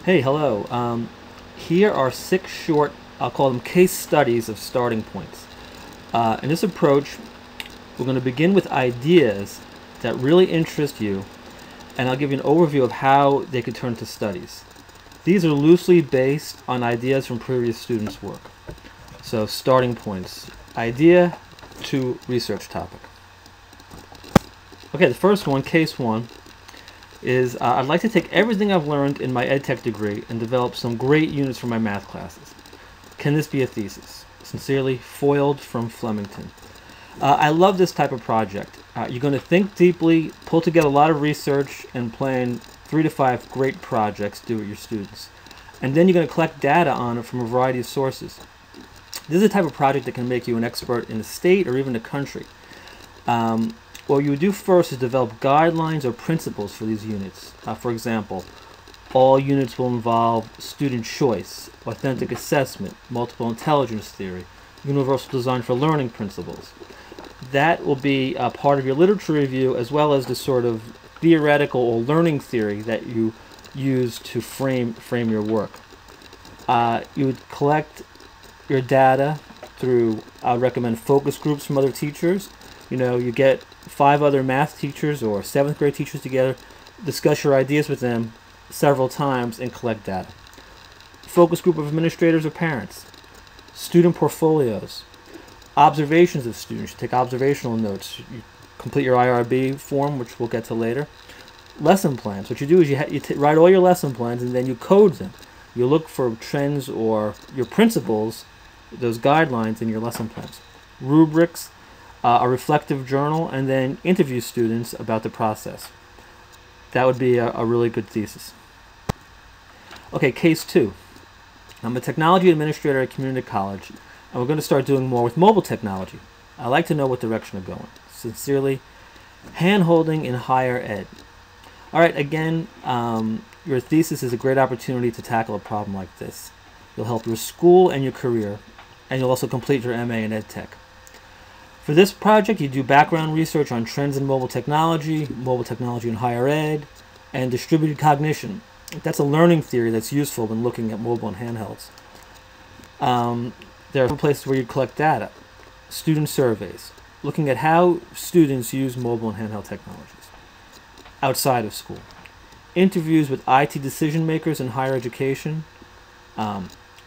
Hey, hello. Here are 6 short, I'll call them case studies of starting points. In this approach, we're going to begin with ideas that really interest you, and I'll give you an overview of how they could turn to studies. These are loosely based on ideas from previous students' work. So, starting points. Idea to research topic. Okay, the first one, case one, is I'd like to take everything I've learned in my EdTech degree and develop some great units for my math classes. Can this be a thesis? Sincerely, Foiled from Flemington. I love this type of project. You're going to think deeply, pull together a lot of research, and plan 3 to 5 great projects due with your students. And then you're going to collect data on it from a variety of sources. This is the type of project that can make you an expert in a state or even a country. What you would do first is develop guidelines or principles for these units. For example, all units will involve student choice, authentic assessment, multiple intelligence theory, universal design for learning principles. That will be a part of your literature review, as well as the sort of theoretical or learning theory that you use to frame your work. You would collect your data through, I would recommend focus groups from other teachers. You get 5 other math teachers or 7th grade teachers together, discuss your ideas with them several times, and collect data. Focus group of administrators or parents. Student portfolios. Observations of students. You take observational notes. You complete your IRB form, which we'll get to later. Lesson plans. What you do is you write all your lesson plans, and then you code them. You look for trends or your principles, those guidelines in your lesson plans. Rubrics. A reflective journal, and then interview students about the process. That would be a really good thesis. Okay, case 2. I'm a technology administrator at community college, and we're going to start doing more with mobile technology. I like to know what direction they're going. Sincerely, hand-holding in higher ed. All right, again, your thesis is a great opportunity to tackle a problem like this. You'll help your school and your career, and you'll also complete your MA in EdTech. For this project, you do background research on trends in mobile technology in higher ed, and distributed cognition. That's a learning theory that's useful when looking at mobile and handhelds. There are places where you collect data. Student surveys, looking at how students use mobile and handheld technologies outside of school. Interviews with IT decision makers in higher education.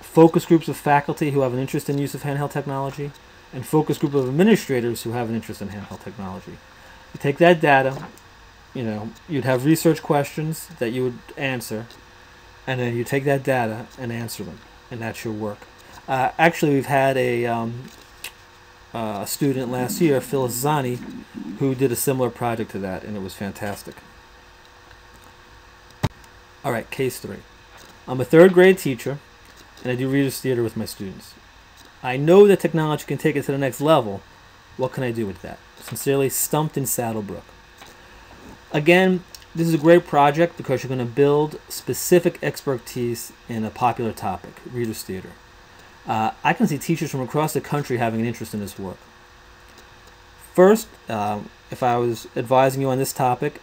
Focus groups of faculty who have an interest in use of handheld technology. And focus group of administrators who have an interest in handheld technology. You take that data, you'd have research questions that you would answer, and then you take that data and answer them, and that's your work. Actually, we've had a student last year, Phyllis Zani, who did a similar project to that, and it was fantastic. All right, case 3. I'm a 3rd grade teacher, and I do readers theater with my students. I know that technology can take it to the next level. What can I do with that? Sincerely, Stumped in Saddlebrook. Again, this is a great project because you're going to build specific expertise in a popular topic, readers theater. I can see teachers from across the country having an interest in this work. First, if I was advising you on this topic,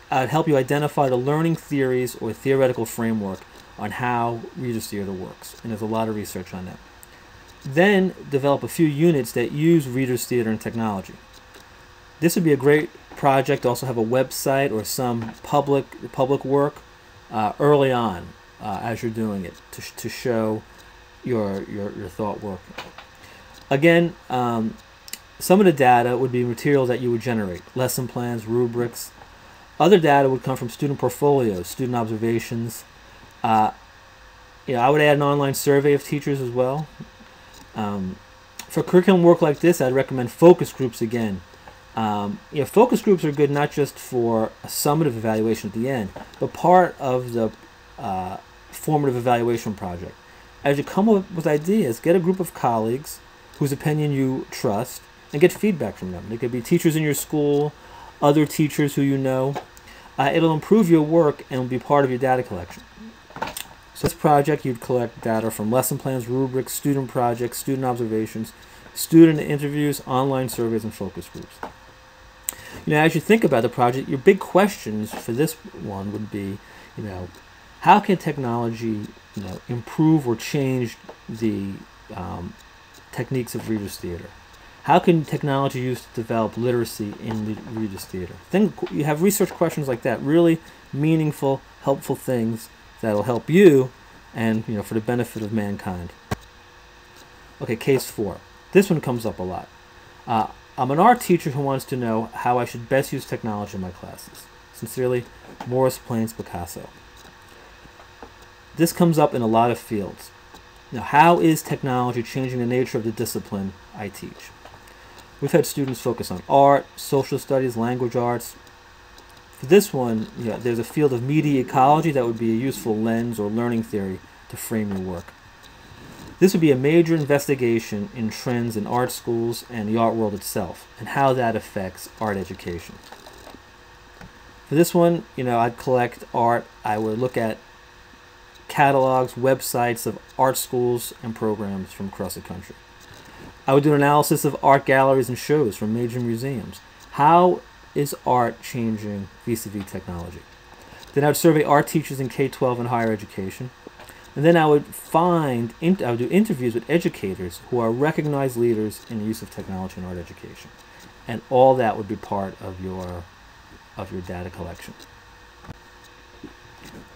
I'd help you identify the learning theories or theoretical framework on how readers theater works, and there's a lot of research on that. Then develop a few units that use readers theater and technology. This would be a great project to also have a website or some public work early on as you're doing it to show your thought work. Again, some of the data would be material that you would generate, lesson plans, rubrics. Other data would come from student portfolios, student observations. I would add an online survey of teachers as well. For curriculum work like this, I'd recommend focus groups again. Focus groups are good not just for a summative evaluation at the end, but part of the formative evaluation project. As you come up with ideas, get a group of colleagues whose opinion you trust and get feedback from them. They could be teachers in your school, other teachers who you know. It'll improve your work and will be part of your data collection. So this project, you'd collect data from lesson plans, rubrics, student projects, student observations, student interviews, online surveys, and focus groups. As you think about the project, your big questions for this one would be, how can technology, improve or change the techniques of readers' theater? How can technology used to develop literacy in readers' theater? You have research questions like that, really meaningful, helpful things that will help you and for the benefit of mankind. Okay, case 4. This one comes up a lot. I'm an art teacher who wants to know how I should best use technology in my classes. Sincerely, Morris Plains Picasso. This comes up in a lot of fields. Now, how is technology changing the nature of the discipline I teach? We've had students focus on art, social studies, language arts. For this one, there's a field of media ecology that would be a useful lens or learning theory to frame your work. This would be a major investigation in trends in art schools and the art world itself, and how that affects art education. For this one, I'd collect art. I would look at catalogs, websites of art schools and programs from across the country. I would do an analysis of art galleries and shows from major museums. How is art changing vis-a-vis technology? Then I would survey art teachers in K-12 and higher education. And then I would do interviews with educators who are recognized leaders in the use of technology in art education. And all that would be part of your data collection.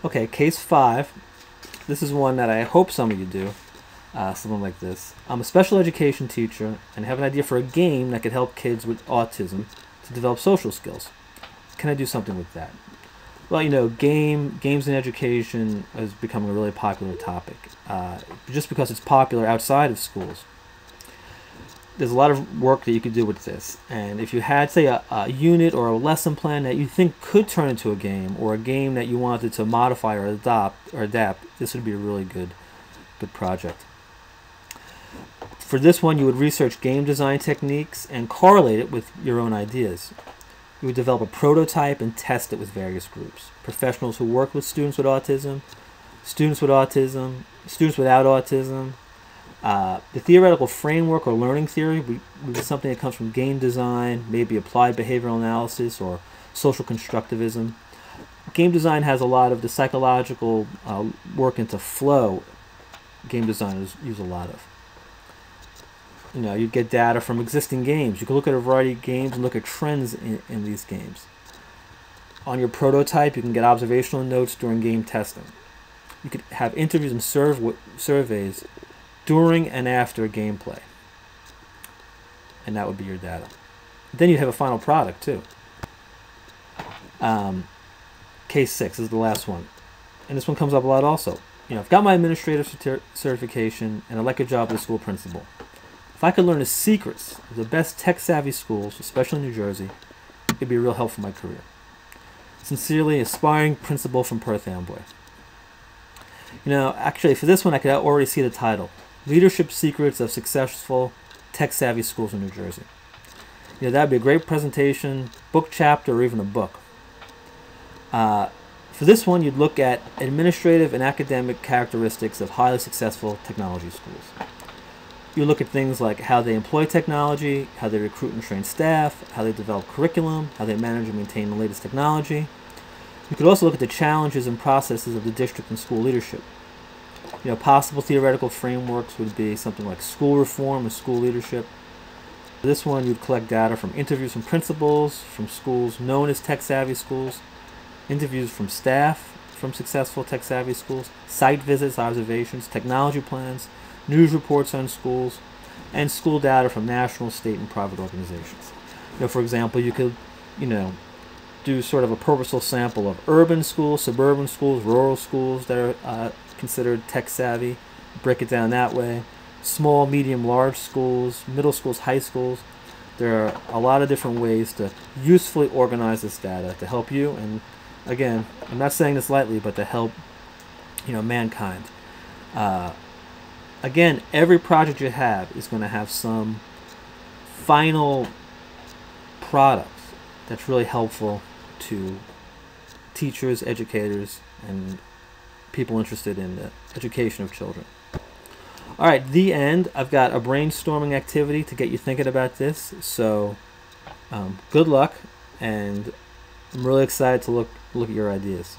Okay, case 5. This is one that I hope some of you do. Something like this. I'm a special education teacher and have an idea for a game that could help kids with autism to develop social skills. Can I do something with that? Well, games in education is becoming a really popular topic, just because it's popular outside of schools. There's a lot of work that you could do with this, and if you had, say, a unit or a lesson plan that you think could turn into a game, or a game that you wanted to modify or adapt, this would be a really good project. For this one, you would research game design techniques and correlate it with your own ideas. You would develop a prototype and test it with various groups. Professionals who work with students with autism, students without autism. The theoretical framework or learning theory would be something that comes from game design, maybe applied behavioral analysis or social constructivism. Game design has a lot of the psychological work into flow. Game designers use a lot of. You get data from existing games. You can look at a variety of games and look at trends in these games. On your prototype, you can get observational notes during game testing. You could have interviews and surveys during and after gameplay. And that would be your data. Then you have a final product, too. Case 6 is the last one. And this one comes up a lot also. I've got my administrative certification and I'd like a job as a school principal. If I could learn the secrets of the best tech-savvy schools, especially in New Jersey, it'd be a real help for my career. Sincerely, aspiring principal from Perth Amboy. Actually, for this one, I could already see the title. Leadership Secrets of Successful Tech-Savvy Schools in New Jersey. That'd be a great presentation, book chapter, or even a book. For this one, you'd look at administrative and academic characteristics of highly successful technology schools. You look at things like how they employ technology, how they recruit and train staff, how they develop curriculum, how they manage and maintain the latest technology. You could also look at the challenges and processes of the district and school leadership. Possible theoretical frameworks would be something like school reform and school leadership. For this one, you'd collect data from interviews from principals, from schools known as tech-savvy schools, interviews from staff from successful tech-savvy schools, site visits, observations, technology plans, news reports on schools, and school data from national, state, and private organizations. For example, you could, do sort of a purposeful sample of urban schools, suburban schools, rural schools that are considered tech-savvy, break it down that way, small, medium, large schools, middle schools, high schools. There are a lot of different ways to usefully organize this data to help you, and again, I'm not saying this lightly, but to help, mankind. Again, every project you have is going to have some final product that's really helpful to teachers, educators, and people interested in the education of children. All right, the end. I've got a brainstorming activity to get you thinking about this. So good luck, and I'm really excited to look at your ideas.